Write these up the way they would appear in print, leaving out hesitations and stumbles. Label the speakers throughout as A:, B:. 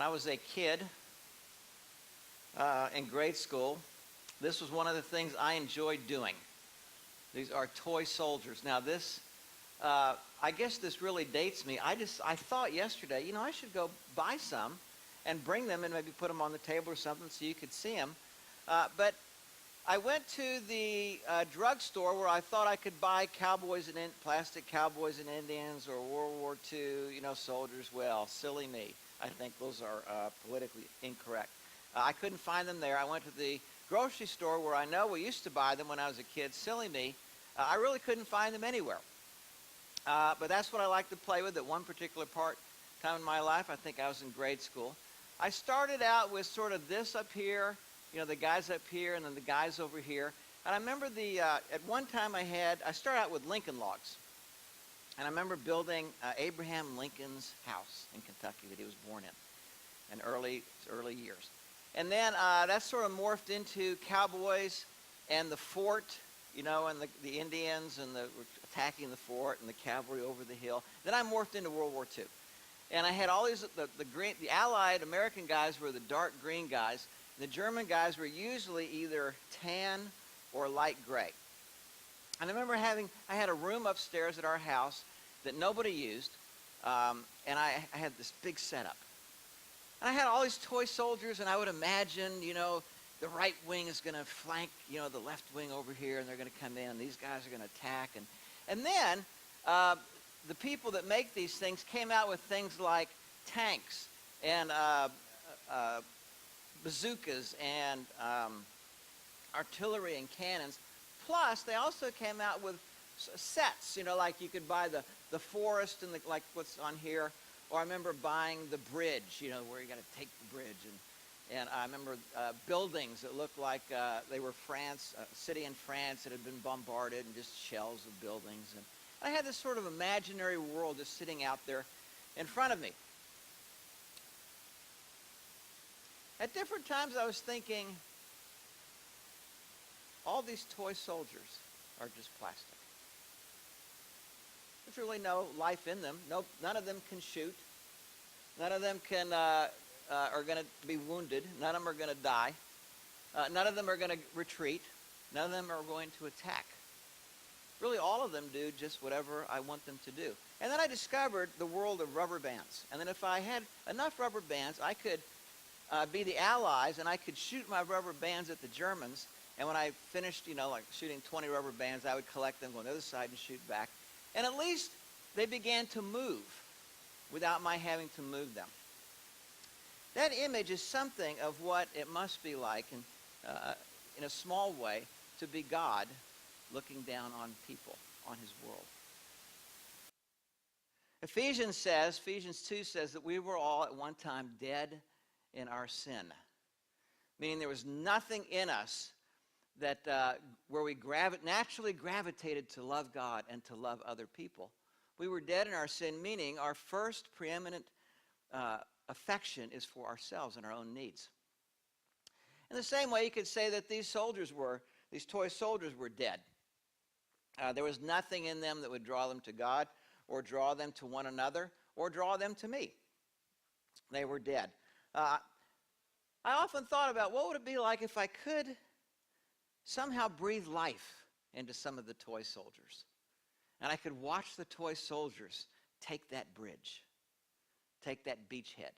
A: When I was a kid in grade school, this was one of the things I enjoyed doing. These are toy soldiers. Now this, I guess this really dates me. I thought yesterday, I should go buy some and bring them and maybe put them on the table or something so you could see them. But I went to the drugstore where I thought I could buy plastic cowboys and Indians or World War II, soldiers. Well, silly me. I think those are politically incorrect. I couldn't find them there. I went to the grocery store where I know we used to buy them when I was a kid. Silly me. I really couldn't find them anywhere. But that's what I like to play with at one particular time in my life. I think I was in grade school. I started out with sort of this up here, the guys up here and then the guys over here. And I remember at one time I started out with Lincoln logs. And I remember building Abraham Lincoln's house in Kentucky that he was born in early years. And then that sort of morphed into cowboys and the fort, and the Indians and attacking the fort and the cavalry over the hill. Then I morphed into World War II. And I had all these, the Allied American guys were the dark green guys. The German guys were usually either tan or light gray. And I remember I had a room upstairs at our house that nobody used, and I had this big setup. And I had all these toy soldiers, and I would imagine, the right wing is going to flank, the left wing over here, and they're going to come in. These guys are going to attack. And then the people that make these things came out with things like tanks and bazookas and artillery and cannons. Plus, they also came out with sets, like you could buy the forest and like what's on here. Or I remember buying the bridge, where you got to take the bridge. And I remember buildings that looked like they were a city in France that had been bombarded, and just shells of buildings. And I had this sort of imaginary world just sitting out there in front of me. At different times I was thinking, all these toy soldiers are just plastic. There's really no life in them. None of them can shoot. None of them are going to be wounded. None of them are going to die. None of them are going to retreat. None of them are going to attack. Really, all of them do just whatever I want them to do. And then I discovered the world of rubber bands. And then if I had enough rubber bands, I could be the Allies, and I could shoot my rubber bands at the Germans. And when I finished, like shooting 20 rubber bands, I would collect them, go on the other side, and shoot back. And at least they began to move without my having to move them. That image is something of what it must be like, in a small way, to be God looking down on people, on his world. Ephesians 2 says that we were all at one time dead in our sin. Meaning there was nothing in us that where we naturally gravitated to love God and to love other people. We were dead in our sin, meaning our first preeminent affection is for ourselves and our own needs. In the same way, you could say that these toy soldiers were dead. There was nothing in them that would draw them to God or draw them to one another or draw them to me. They were dead. I often thought about what would it be like if I could somehow breathe life into some of the toy soldiers. And I could watch the toy soldiers take that bridge, take that beachhead.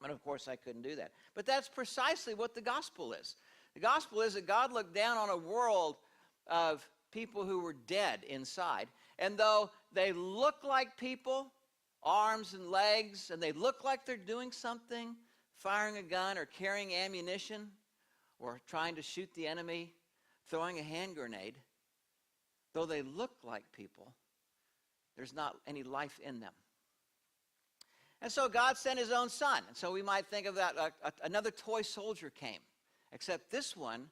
A: But of course I couldn't do that. But that's precisely what the gospel is. The gospel is that God looked down on a world of people who were dead inside. And though they look like people, arms and legs, and they look like they're doing something, firing a gun or carrying ammunition, or trying to shoot the enemy, throwing a hand grenade, though they look like people, there's not any life in them. And so God sent his own son. And so we might think of that, another toy soldier came, except this one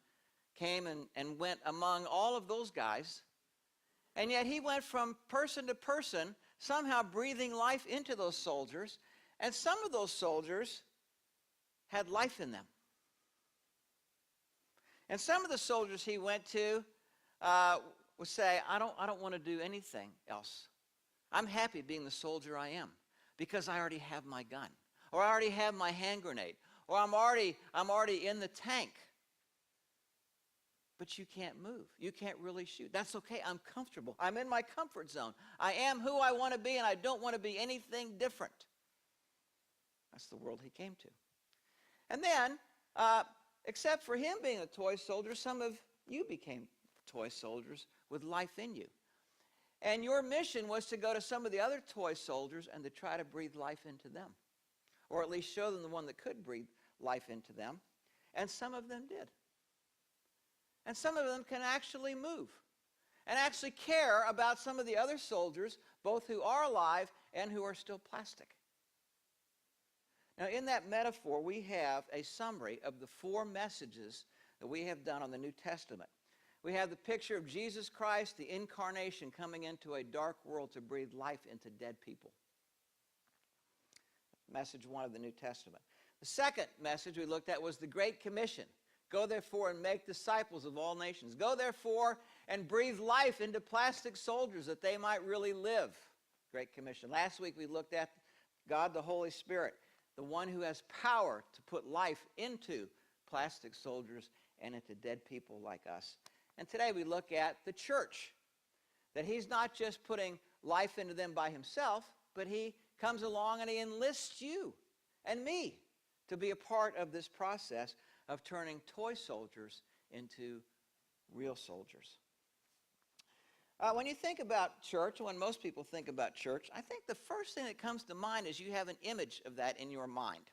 A: came and went among all of those guys, and yet he went from person to person, somehow breathing life into those soldiers, and some of those soldiers had life in them. And some of the soldiers he went to would say, I don't want to do anything else. I'm happy being the soldier I am because I already have my gun. or I already have my hand grenade, or I'm already in the tank. But you can't move. You can't really shoot. That's okay. I'm comfortable. I'm in my comfort zone. I am who I want to be, and I don't want to be anything different. That's the world he came to. And then, except for him being a toy soldier, some of you became toy soldiers with life in you. And your mission was to go to some of the other toy soldiers and to try to breathe life into them, or at least show them the one that could breathe life into them. And some of them did. And some of them can actually move and actually care about some of the other soldiers, both who are alive and who are still plastic. Now, in that metaphor, we have a summary of the 4 messages that we have done on the New Testament. We have the picture of Jesus Christ, the incarnation, coming into a dark world to breathe life into dead people. Message 1 of the New Testament. The second message we looked at was the Great Commission. Go therefore and make disciples of all nations. Go therefore and breathe life into plastic soldiers that they might really live. Great Commission. Last week we looked at God the Holy Spirit, the one who has power to put life into plastic soldiers and into dead people like us. And today we look at the church, that he's not just putting life into them by himself, but he comes along and he enlists you and me to be a part of this process of turning toy soldiers into real soldiers. When you think about church, when most people think about church, I think the first thing that comes to mind is you have an image of that in your mind.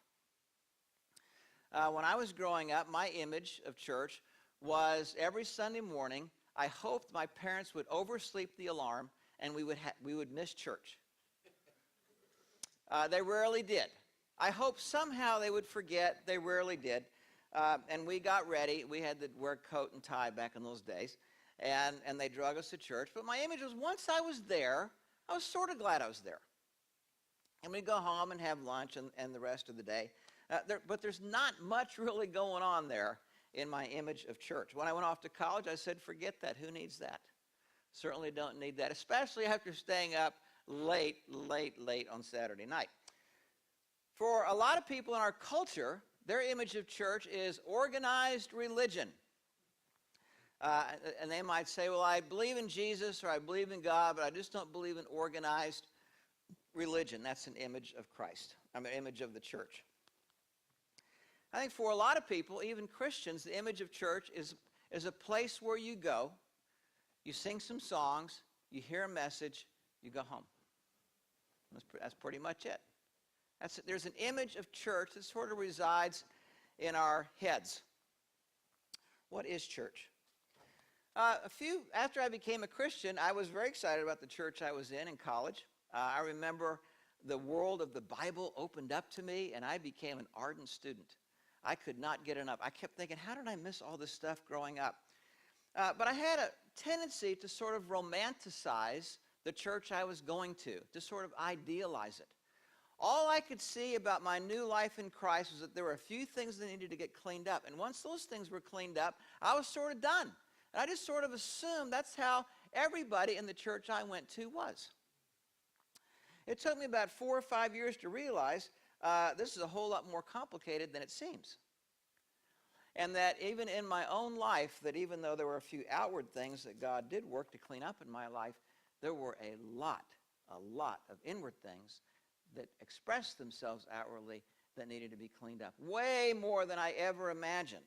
A: When I was growing up, my image of church was every Sunday morning, I hoped my parents would oversleep the alarm and we would miss church. They rarely did. I hoped somehow they would forget. They rarely did. And we got ready. We had to wear coat and tie back in those days. And they drug us to church. But my image was once I was there, I was sort of glad I was there. And we'd go home and have lunch and the rest of the day. But there's not much really going on there in my image of church. When I went off to college, I said, forget that. Who needs that? Certainly don't need that, especially after staying up late on Saturday night. For a lot of people in our culture, their image of church is organized religion. And they might say, well, I believe in Jesus or I believe in God, but I just don't believe in organized religion. That's an image of Christ. An image of the church. I think for a lot of people, even Christians, the image of church is a place where you go, you sing some songs, you hear a message, you go home. That's pretty much it. There's an image of church that sort of resides in our heads. What is church? After I became a Christian, I was very excited about the church I was in college. I remember the world of the Bible opened up to me, and I became an ardent student. I could not get enough. I kept thinking, how did I miss all this stuff growing up? But I had a tendency to sort of romanticize the church I was going to sort of idealize it. All I could see about my new life in Christ was that there were a few things that needed to get cleaned up. And once those things were cleaned up, I was sort of done. And I just sort of assumed that's how everybody in the church I went to was. It took me about 4 or 5 years to realize this is a whole lot more complicated than it seems. And that even in my own life, that even though there were a few outward things that God did work to clean up in my life, there were a lot of inward things that expressed themselves outwardly that needed to be cleaned up. Way more than I ever imagined.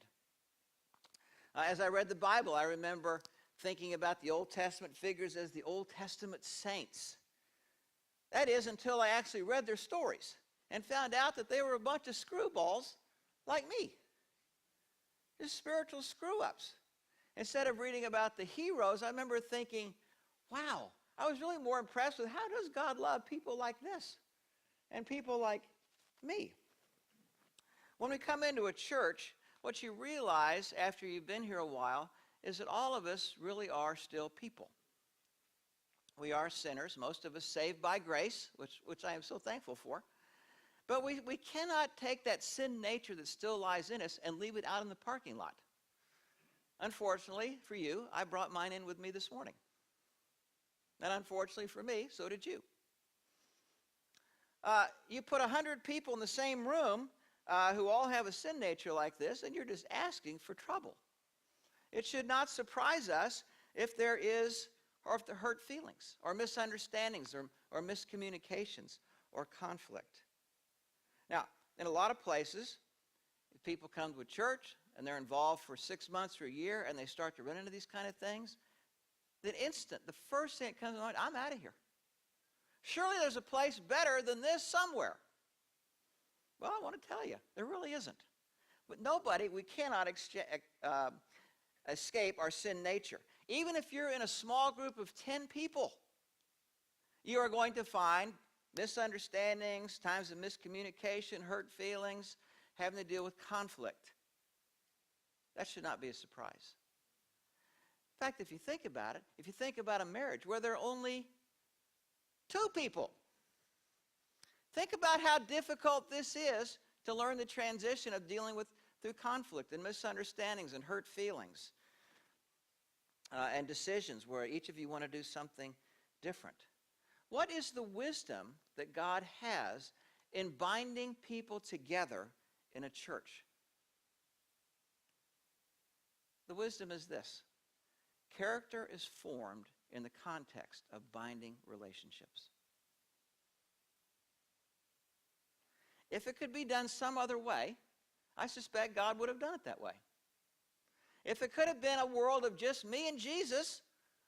A: As I read the Bible, I remember thinking about the Old Testament figures as the Old Testament saints. That is, until I actually read their stories and found out that they were a bunch of screwballs like me. Just spiritual screw-ups. Instead of reading about the heroes, I remember thinking, wow, I was really more impressed with how does God love people like this and people like me. When we come into a church, what you realize after you've been here a while is that all of us really are still people. We are sinners, most of us saved by grace, which I am so thankful for. But we cannot take that sin nature that still lies in us and leave it out in the parking lot. Unfortunately for you, I brought mine in with me this morning. And unfortunately for me, so did you. You put 100 people in the same room who all have a sin nature like this, and you're just asking for trouble. It should not surprise us if there is, or if there hurt feelings, or misunderstandings, or miscommunications, or conflict. Now, in a lot of places, if people come to a church and they're involved for 6 months or a year and they start to run into these kind of things, the first thing that comes to mind, I'm out of here. Surely there's a place better than this somewhere. Well, I want to tell you, there really isn't. But we cannot escape our sin nature. Even if you're in a small group of 10 people, you are going to find misunderstandings, times of miscommunication, hurt feelings, having to deal with conflict. That should not be a surprise. In fact, if you think about it, if you think about a marriage where there are only 2 people, think about how difficult this is to learn the transition of dealing with through conflict and misunderstandings and hurt feelings and decisions where each of you want to do something different. What is the wisdom that God has in binding people together in a church? The wisdom is this: character is formed in the context of binding relationships. If it could be done some other way, I suspect God would have done it that way. If it could have been a world of just me and Jesus,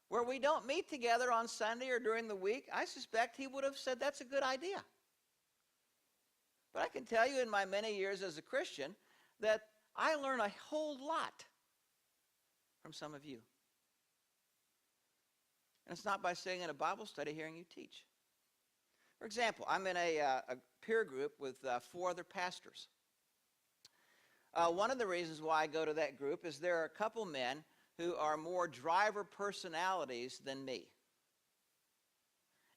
A: where we don't meet together on Sunday or during the week, I suspect he would have said that's a good idea. But I can tell you in my many years as a Christian that I learn a whole lot from some of you. And it's not by sitting in a Bible study hearing you teach. For example, I'm in a peer group with 4 other pastors. One of the reasons why I go to that group is there are a couple men who are more driver personalities than me.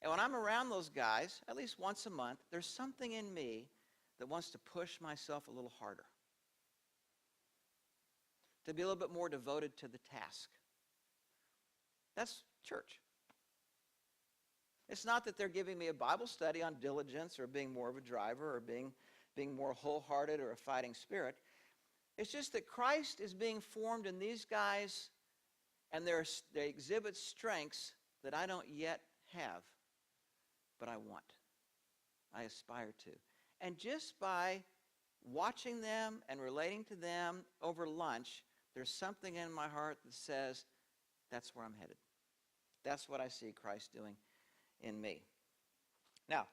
A: And when I'm around those guys, at least once a month, there's something in me that wants to push myself a little harder, to be a little bit more devoted to the task. That's church. It's not that they're giving me a Bible study on diligence or being more of a driver or being more wholehearted or a fighting spirit. It's just that Christ is being formed in these guys, and they exhibit strengths that I don't yet have, but I want. I aspire to. And just by watching them and relating to them over lunch, there's something in my heart that says, that's where I'm headed. That's what I see Christ doing in me. Now,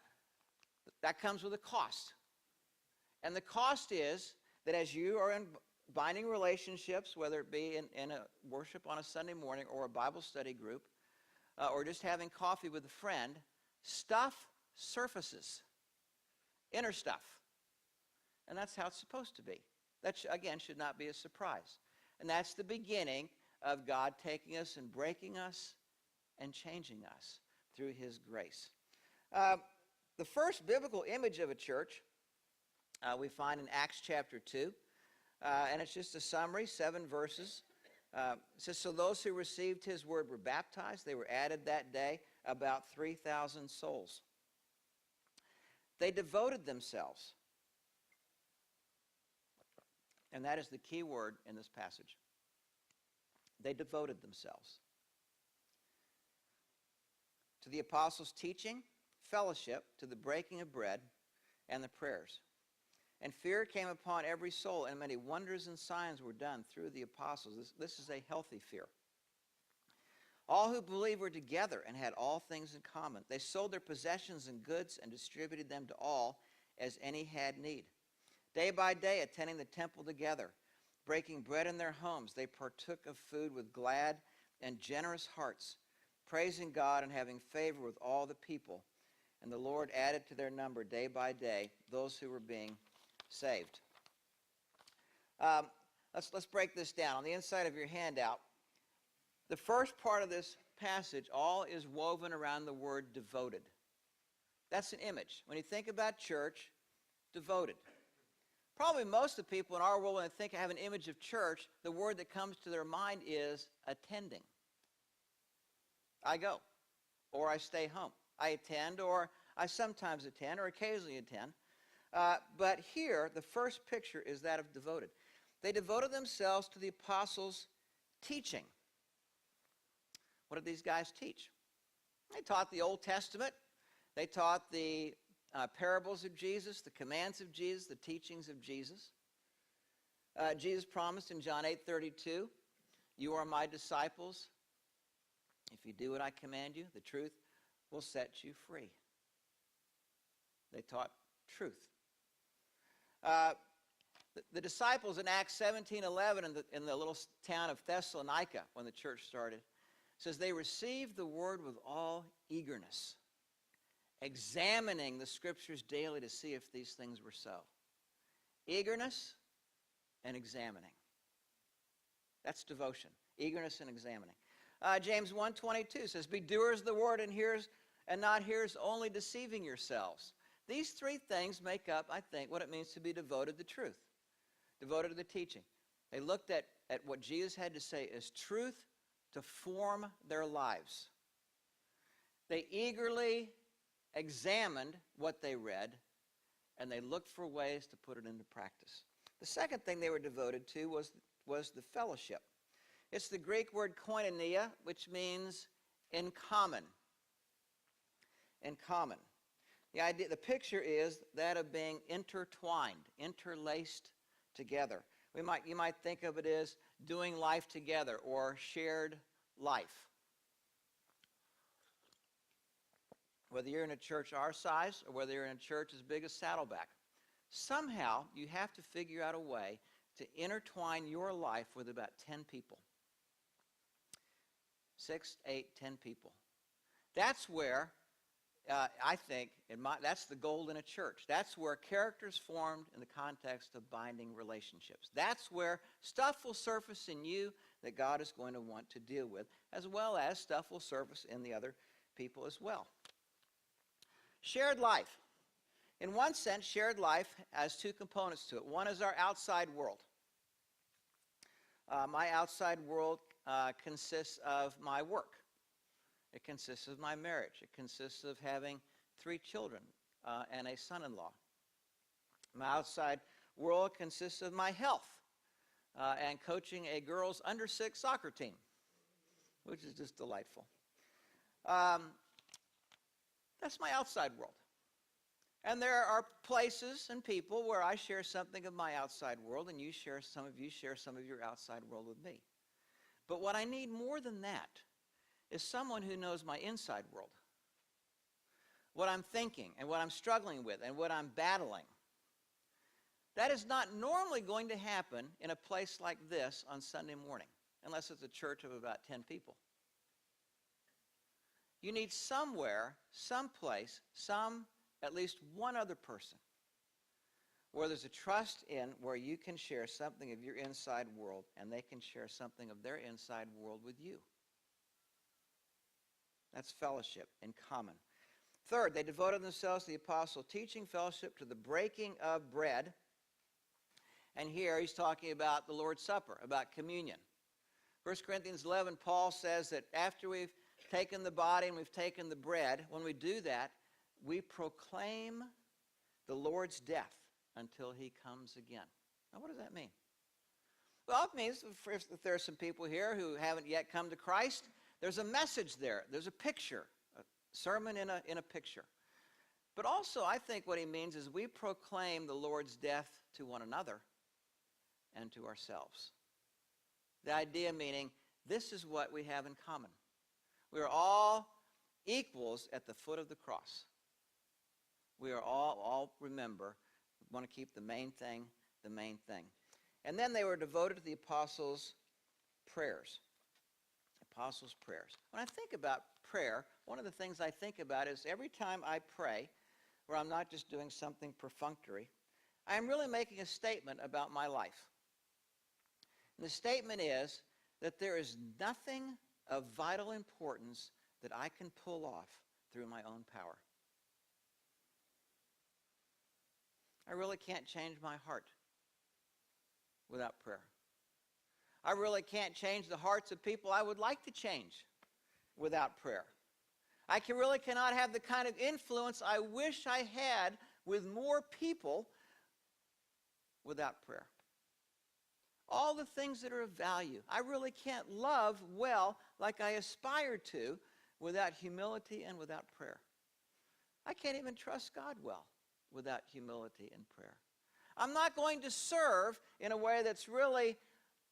A: that comes with a cost. And the cost is that as you are in binding relationships, whether it be in a worship on a Sunday morning or a Bible study group, or just having coffee with a friend, stuff surfaces. Inner stuff. And that's how it's supposed to be. That, again, should not be a surprise. And that's the beginning of God taking us and breaking us and changing us through his grace. The first biblical image of a church we find in Acts chapter 2. And it's just a summary, 7 verses. It says, so those who received his word were baptized. They were added that day about 3,000 souls. They devoted themselves. And that is the key word in this passage. They devoted themselves to the apostles' teaching, fellowship, to the breaking of bread, and the prayers. And fear came upon every soul, and many wonders and signs were done through the apostles. This is a healthy fear. All who believed were together and had all things in common. They sold their possessions and goods and distributed them to all as any had need. Day by day, attending the temple together, breaking bread in their homes, they partook of food with glad and generous hearts, praising God and having favor with all the people. And the Lord added to their number day by day those who were being saved. Let's break this down. On the inside of your handout, the first part of this passage all is woven around the word devoted. That's an image. When you think about church, devoted. Probably most of the people in our world, when they have an image of church, the word that comes to their mind is attending. I go, or I stay home. I attend, or I sometimes attend or occasionally attend. But here, the first picture is that of devoted. They devoted themselves to the apostles' teaching. What did these guys teach? They taught the Old Testament. They taught the parables of Jesus, the commands of Jesus, the teachings of Jesus. Jesus promised in John 8:32, "You are my disciples. If you do what I command you, the truth will set you free." They taught truth. The disciples in Acts 17:11 in the little town of Thessalonica, when the church started, says they received the word with all eagerness, examining the scriptures daily to see if these things were so. Eagerness and examining. That's devotion. Eagerness and examining. James 1:22 says, "Be doers of the word and not hearers only, deceiving yourselves." These three things make up, I think, what it means to be devoted to truth, devoted to the teaching. They looked at what Jesus had to say as truth to form their lives. They eagerly examined what they read, and they looked for ways to put it into practice. The second thing they were devoted to was the fellowship. It's the Greek word koinonia, which means in common. In common. The picture is that of being intertwined, interlaced together. You might think of it as doing life together or shared life. Whether you're in a church our size or whether you're in a church as big as Saddleback, somehow you have to figure out a way to intertwine your life with about 10 people. 6, 8, 10 people. That's where I think that's the goal in a church. That's where character is formed in the context of binding relationships. That's where stuff will surface in you that God is going to want to deal with, as well as stuff will surface in the other people as well. Shared life. In one sense, shared life has two components to it. One is our outside world. My outside world consists of my work. It consists of my marriage. It consists of having 3 children and a son-in-law. My outside world consists of my health and coaching a girls' under-6 soccer team, which is just delightful. That's my outside world. And there are places and people where I share something of my outside world, and some of you share some of your outside world with me. But what I need more than that is someone who knows my inside world, what I'm thinking and what I'm struggling with and what I'm battling. That is not normally going to happen in a place like this on Sunday morning, unless it's a church of about 10 people. You need somewhere, someplace, at least one other person where there's a trust in where you can share something of your inside world and they can share something of their inside world with you. That's fellowship in common. Third, they devoted themselves to the apostle teaching, fellowship, to the breaking of bread. And here he's talking about the Lord's Supper, about communion. 1 Corinthians 11, Paul says that after we've taken the body and we've taken the bread, when we do that, we proclaim the Lord's death until he comes again. Now, what does that mean? Well, it means if there are some people here who haven't yet come to Christ, there's a message there. There's a picture, a sermon in a picture. But also, I think what he means is we proclaim the Lord's death to one another and to ourselves. The idea meaning this is what we have in common. We are all equals at the foot of the cross. We are all remember, we want to keep the main thing the main thing. And then they were devoted to the apostles' prayers. Apostles' prayers. When I think about prayer, one of the things I think about is every time I pray, where I'm not just doing something perfunctory, I am really making a statement about my life. And the statement is that there is nothing of vital importance that I can pull off through my own power. I really can't change my heart without prayer. I really can't change the hearts of people I would like to change without prayer. I really cannot have the kind of influence I wish I had with more people without prayer. All the things that are of value. I really can't love well like I aspire to without humility and without prayer. I can't even trust God well without humility and prayer. I'm not going to serve in a way that's really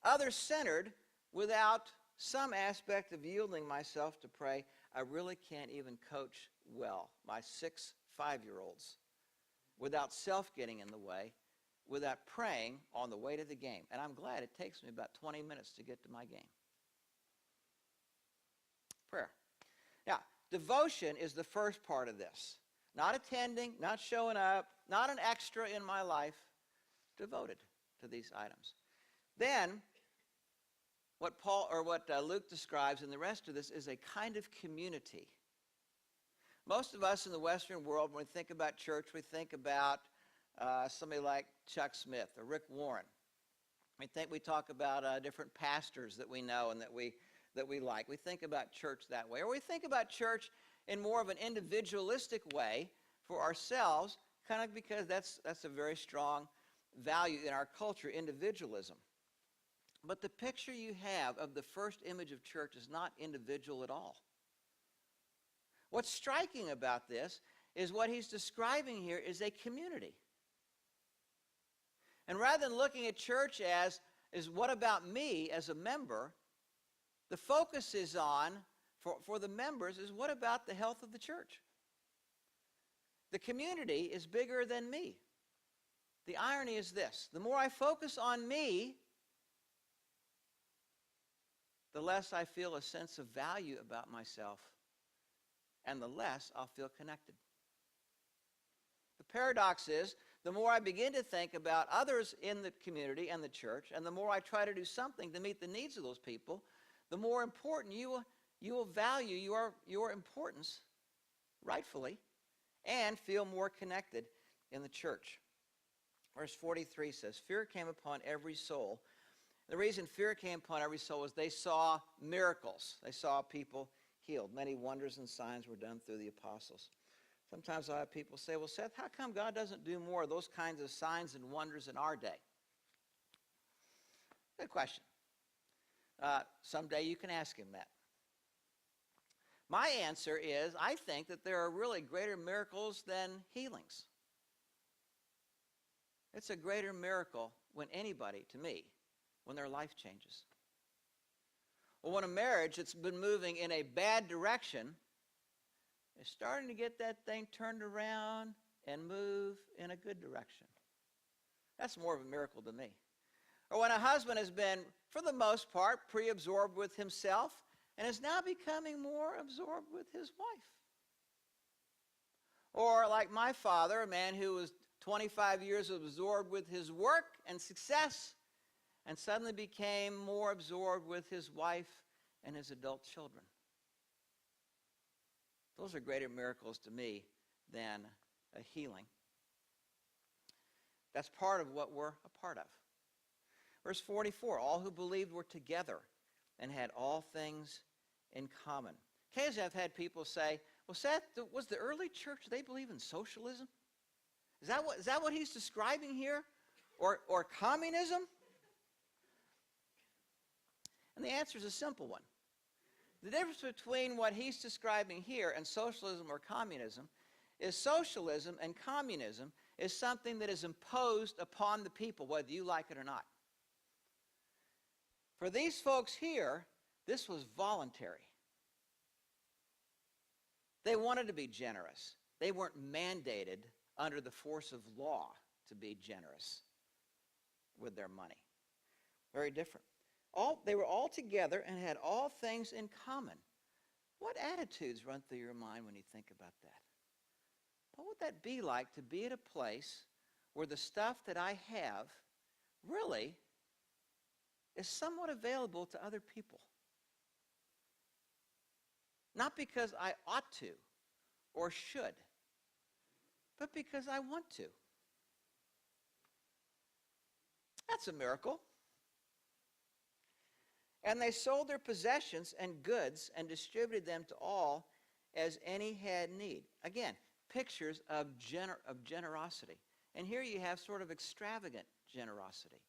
A: other-centered without some aspect of yielding myself to pray. I really can't even coach well my 6 5-year-olds without self getting in the way, without praying on the way to the game. And I'm glad it takes me about 20 minutes to get to my game. Prayer. Now, devotion is the first part of this. Not attending, not showing up, not an extra in my life, devoted to these items. Then, what Luke describes in the rest of this is a kind of community. Most of us in the Western world, when we think about church, we think about somebody like Chuck Smith or Rick Warren. We talk about different pastors that we know and that we like. We think about church that way. Or we think about church in more of an individualistic way for ourselves, kind of because that's a very strong value in our culture, individualism. But the picture you have of the first image of church is not individual at all. What's striking about this is what he's describing here is a community. And rather than looking at church as what about me as a member, the focus is on, for the members, is what about the health of the church? The community is bigger than me. The irony is this: the more I focus on me, the less I feel a sense of value about myself, and the less I'll feel connected. The paradox is, the more I begin to think about others in the community and the church, and the more I try to do something to meet the needs of those people, the more important you will value your importance, rightfully, and feel more connected in the church. Verse 43 says, fear came upon every soul. The reason fear came upon every soul was they saw miracles. They saw people healed. Many wonders and signs were done through the apostles. Sometimes I have people say, well, Seth, how come God doesn't do more of those kinds of signs and wonders in our day? Good question. Someday you can ask him that. My answer is, I think that there are really greater miracles than healings. It's a greater miracle when anybody, to me, when their life changes. Well, when a marriage that's been moving in a bad direction is starting to get that thing turned around and move in a good direction. That's more of a miracle to me. Or when a husband has been, for the most part, pre-absorbed with himself and is now becoming more absorbed with his wife. Or like my father, a man who was 25 years absorbed with his work and success and suddenly became more absorbed with his wife and his adult children. Those are greater miracles to me than a healing. That's part of what we're a part of. Verse 44, all who believed were together and had all things in common. Occasionally I've had people say, well, Seth, was the early church, do they believe in socialism? Is that what he's describing here? Or communism? And the answer is a simple one. The difference between what he's describing here and socialism or communism is socialism and communism is something that is imposed upon the people, whether you like it or not. For these folks here, this was voluntary. They wanted to be generous. They weren't mandated under the force of law to be generous with their money. Very different. They were all together and had all things in common. What attitudes run through your mind when you think about that? What would that be like to be at a place where the stuff that I have really is somewhat available to other people? Not because I ought to or should, but because I want to. That's a miracle. And they sold their possessions and goods and distributed them to all as any had need. Again, pictures of generosity. And here you have sort of extravagant generosity.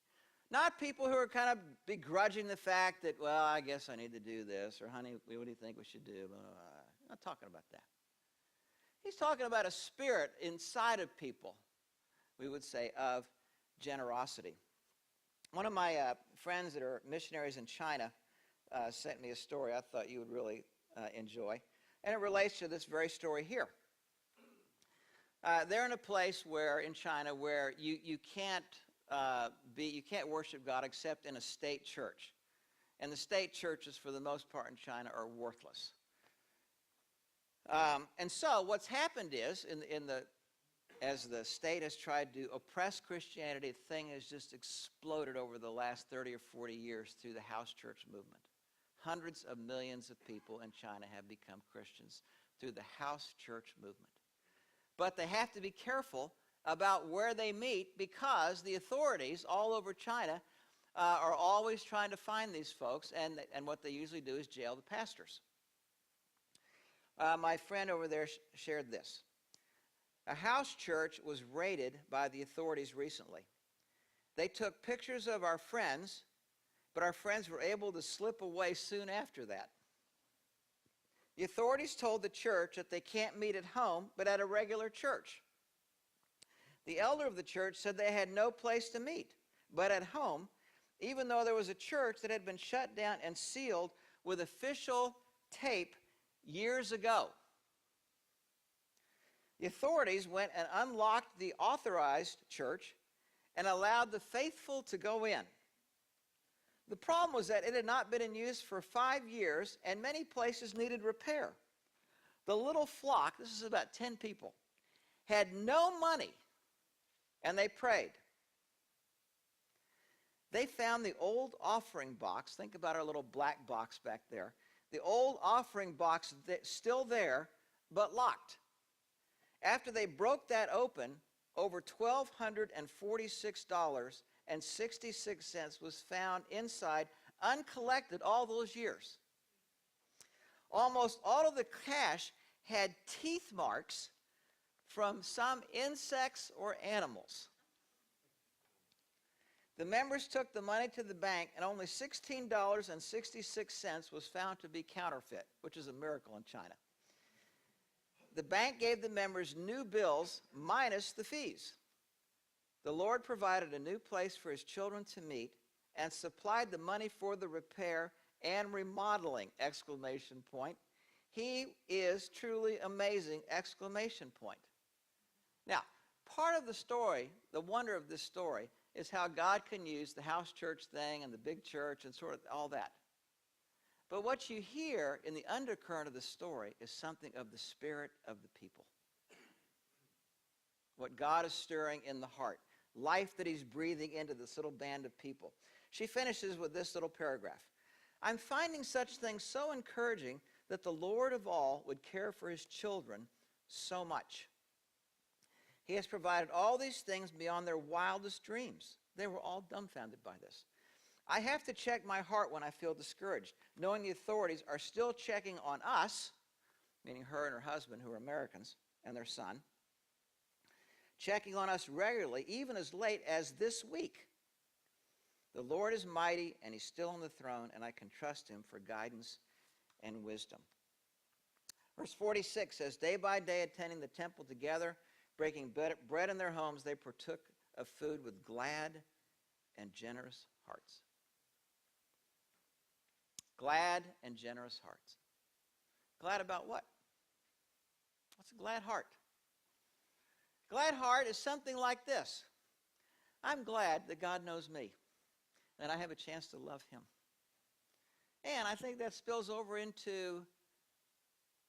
A: Not people who are kind of begrudging the fact that, well, I guess I need to do this, or honey, what do you think we should do? I'm not talking about that. He's talking about a spirit inside of people, we would say, of generosity. One of my friends that are missionaries in China sent me a story I thought you would really enjoy. And it relates to this very story here. They're in a place where, in China, where you can't worship God except in a state church. And the state churches, for the most part in China, are worthless. And so what's happened is, as the state has tried to oppress Christianity, the thing has just exploded over the last 30 or 40 years through the house church movement. Hundreds of millions of people in China have become Christians through the house church movement. But they have to be careful about where they meet, because the authorities all over China are always trying to find these folks, and what they usually do is jail the pastors. My friend over there shared this. A house church was raided by the authorities recently. They took pictures of our friends, but our friends were able to slip away soon after that. The authorities told the church that they can't meet at home, but at a regular church. The elder of the church said they had no place to meet, but at home, even though there was a church that had been shut down and sealed with official tape years ago. The authorities went and unlocked the authorized church and allowed the faithful to go in. The problem was that it had not been in use for 5 years, and many places needed repair. The little flock, this is about 10 people, had no money, and they prayed. They found the old offering box. Think about our little black box back there. The old offering box still there, but locked. After they broke that open, over $1,246.66 was found inside, uncollected all those years. Almost all of the cash had teeth marks from some insects or animals. The members took the money to the bank, and only $16.66 was found to be counterfeit, which is a miracle in China. The bank gave the members new bills minus the fees. The Lord provided a new place for his children to meet and supplied the money for the repair and remodeling, exclamation point. He is truly amazing, exclamation point. Now, part of the story, the wonder of this story, is how God can use the house church thing and the big church and sort of all that. But what you hear in the undercurrent of the story is something of the spirit of the people. What God is stirring in the heart. Life that he's breathing into this little band of people. She finishes with this little paragraph. I'm finding such things so encouraging that the Lord of all would care for his children so much. He has provided all these things beyond their wildest dreams. They were all dumbfounded by this. I have to check my heart when I feel discouraged, knowing the authorities are still checking on us, meaning her and her husband, who are Americans, and their son, checking on us regularly, even as late as this week. The Lord is mighty, and he's still on the throne, and I can trust him for guidance and wisdom. Verse 46 says, day by day attending the temple together, breaking bread in their homes, they partook of food with glad and generous hearts. Glad and generous hearts. Glad about what? What's a glad heart? Glad heart is something like this. I'm glad that God knows me, and I have a chance to love him. And I think that spills over into,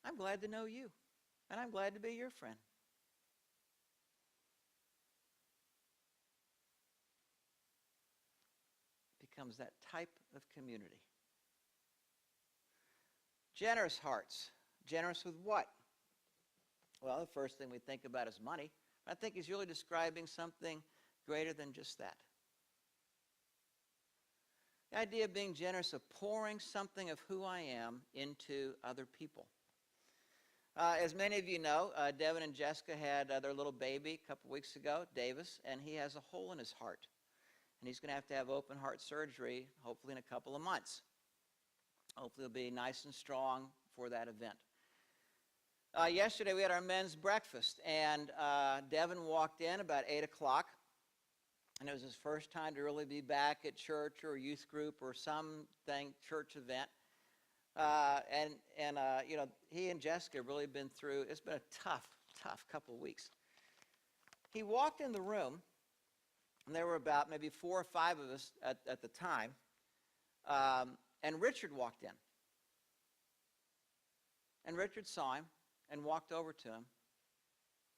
A: I'm glad to know you, and I'm glad to be your friend. It becomes that type of community. Generous hearts. Generous with what? Well, the first thing we think about is money. I think he's really describing something greater than just that. The idea of being generous, of pouring something of who I am into other people. As many of you know, Devin and Jessica had their little baby a couple weeks ago, Davis, and he has a hole in his heart. And he's going to have open heart surgery, hopefully in a couple of months. Hopefully he'll be nice and strong for that event. Yesterday we had our men's breakfast, and Devin walked in about 8 o'clock, and it was his first time to really be back at church or youth group or something, church event. He and Jessica have really been through, it's been a tough couple of weeks. He walked in the room, and there were about maybe 4 or 5 of us at the time, and Richard walked in. And Richard saw him and walked over to him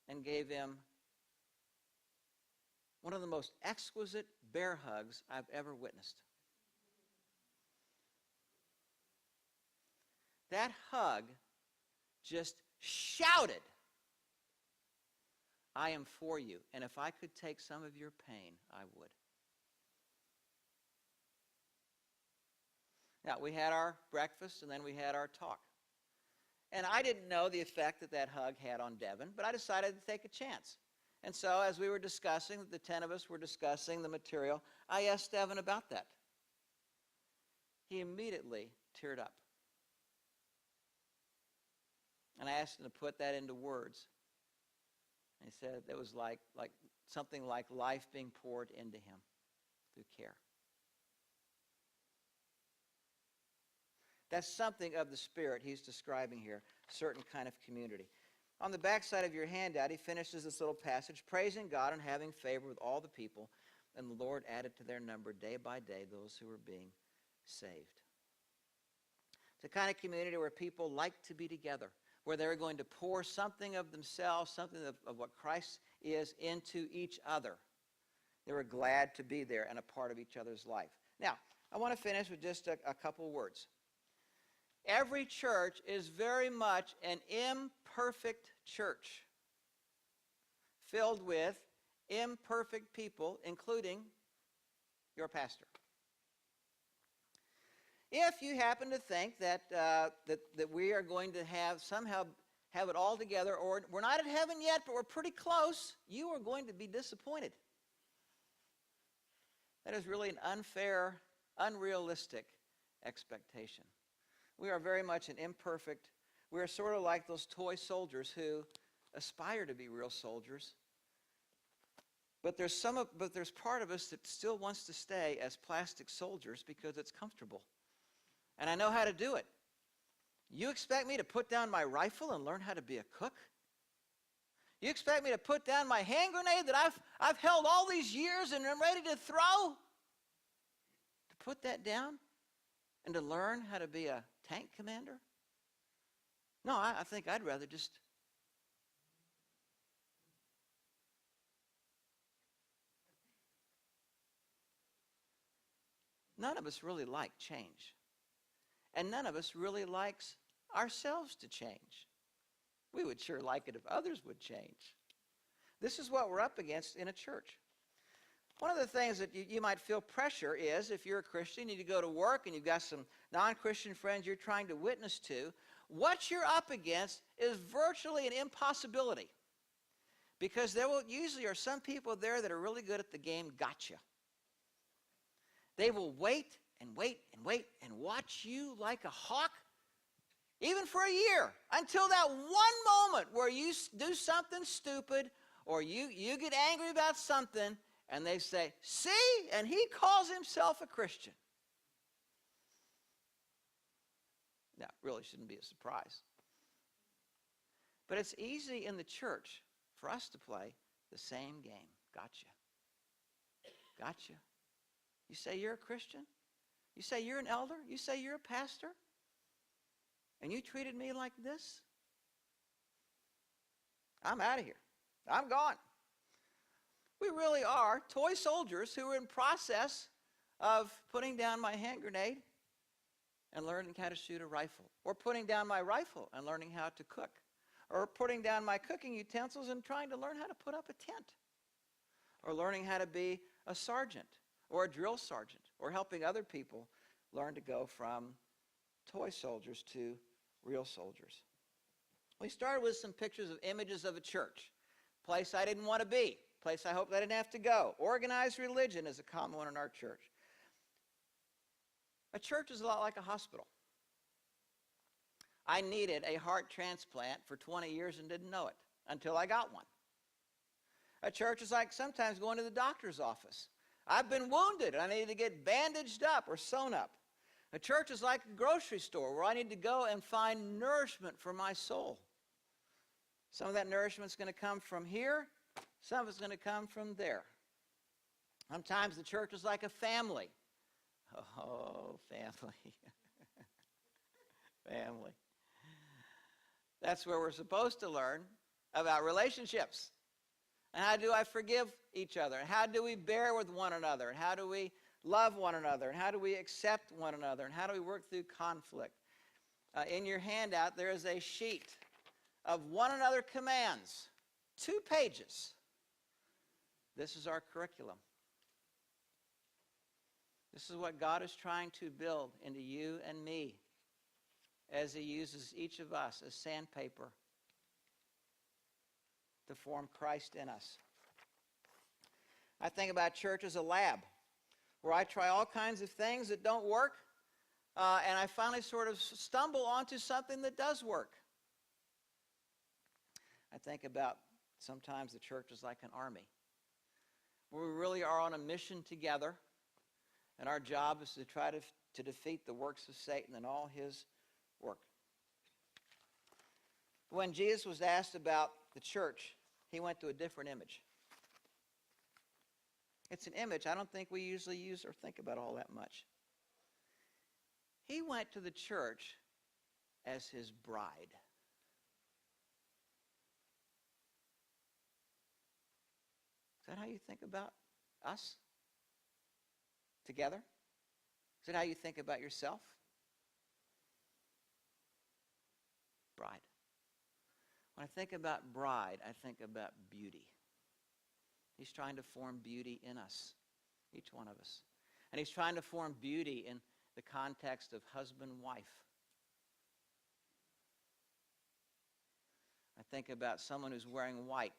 A: and gave him one of the most exquisite bear hugs I've ever witnessed. That hug just shouted, "I am for you, and if I could take some of your pain, I would." Now, we had our breakfast, and then we had our talk. And I didn't know the effect that hug had on Devin, but I decided to take a chance. And so, as we were discussing, the 10 of us were discussing the material, I asked Devin about that. He immediately teared up. And I asked him to put that into words. And he said it was like something like life being poured into him through care. That's something of the spirit he's describing here, a certain kind of community. On the back side of your handout, he finishes this little passage, praising God and having favor with all the people, and the Lord added to their number day by day those who were being saved. It's a kind of community where people like to be together, where they're going to pour something of themselves, something of what Christ is into each other. They were glad to be there and a part of each other's life. Now, I want to finish with just a couple words. Every church is very much an imperfect church, filled with imperfect people, including your pastor. If you happen to think that we are going to somehow have it all together, or we're not at heaven yet, but we're pretty close, you are going to be disappointed. That is really an unfair, unrealistic expectation. We are very much an imperfect. We are sort of like those toy soldiers who aspire to be real soldiers. But there's part of us that still wants to stay as plastic soldiers because it's comfortable. And I know how to do it. You expect me to put down my rifle and learn how to be a cook? You expect me to put down my hand grenade that I've held all these years and I'm ready to throw? To put that down? And to learn how to be a tank commander? No, I think I'd rather just... None of us really like change. And none of us really likes ourselves to change. We would sure like it if others would change. This is what we're up against in a church. One of the things that you might feel pressure is, if you're a Christian, you go to work and you've got some non-Christian friends you're trying to witness to, what you're up against is virtually an impossibility. Because there will usually are some people there that are really good at the game gotcha. They will wait and wait and wait and watch you like a hawk, even for a year, until that one moment where you do something stupid or you get angry about something, and they say, "See, and he calls himself a Christian." Now, it really shouldn't be a surprise. But it's easy in the church for us to play the same game. Gotcha. Gotcha. You say you're a Christian? You say you're an elder? You say you're a pastor? And you treated me like this? I'm out of here. I'm gone. We really are toy soldiers who are in process of putting down my hand grenade and learning how to shoot a rifle, or putting down my rifle and learning how to cook, or putting down my cooking utensils and trying to learn how to put up a tent, or learning how to be a sergeant or a drill sergeant, or helping other people learn to go from toy soldiers to real soldiers. We started with some pictures of images of a church, place I didn't want to be, place I hoped I didn't have to go. Organized religion is a common one in our church. A church is a lot like a hospital. I needed a heart transplant for 20 years and didn't know it until I got one. A church is like sometimes going to the doctor's office. I've been wounded and I need to get bandaged up or sewn up. A church is like a grocery store where I need to go and find nourishment for my soul. Some of that nourishment is going to come from here. Some of it's going to come from there. Sometimes the church is like a family. Oh, family. Family. That's where we're supposed to learn about relationships. And how do I forgive each other? And how do we bear with one another? And how do we love one another? And how do we accept one another? And how do we work through conflict? In your handout, there is a sheet of one another commands. 2 pages. This is our curriculum. This is what God is trying to build into you and me as He uses each of us as sandpaper to form Christ in us. I think about church as a lab where I try all kinds of things that don't work, and I finally sort of stumble onto something that does work. I think about sometimes the church is like an army where we really are on a mission together, and our job is to try to defeat the works of Satan and all his work. When Jesus was asked about the church, he went to a different image. It's an image I don't think we usually use or think about all that much. He went to the church as his bride. Is that how you think about us together? Is that how you think about yourself? Bride. When I think about bride, I think about beauty. He's trying to form beauty in us, each one of us. And he's trying to form beauty in the context of husband-wife. I think about someone who's wearing white.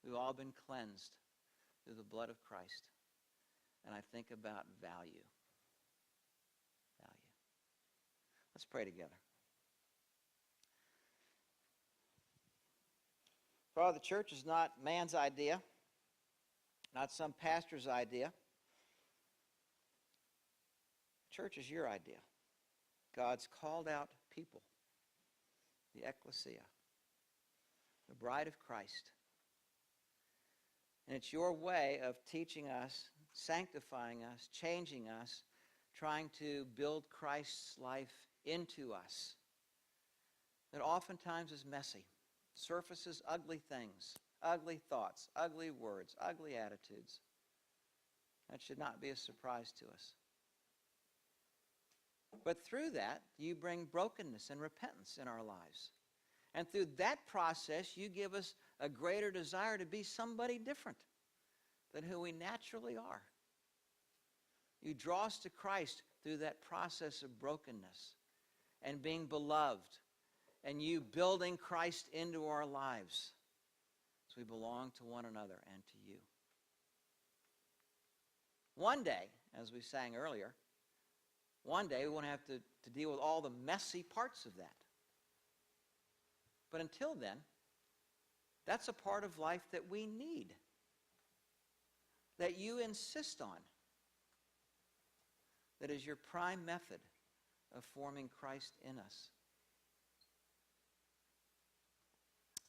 A: We've all been cleansed through the blood of Christ. And I think about value. Value. Let's pray together. Father, the church is not man's idea, not some pastor's idea. Church is your idea. God's called out people, the ecclesia, the bride of Christ. And it's your way of teaching us, sanctifying us, changing us, trying to build Christ's life into us that oftentimes is messy. Surfaces ugly things, ugly thoughts, ugly words, ugly attitudes. That should not be a surprise to us. But through that, you bring brokenness and repentance in our lives. And through that process, you give us a greater desire to be somebody different than who we naturally are. You draw us to Christ through that process of brokenness and being beloved, and you building Christ into our lives so we belong to one another and to you. One day, as we sang earlier, one day we won't have to deal with all the messy parts of that. But until then, that's a part of life that we need, that you insist on, that is your prime method of forming Christ in us.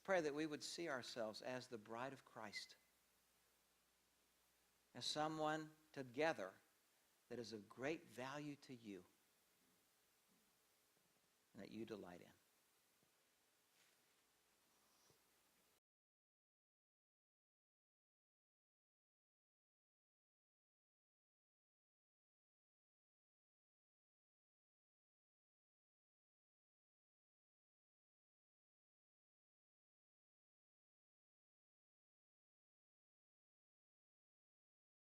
A: Pray that we would see ourselves as the bride of Christ, as someone together that is of great value to you and that you delight in.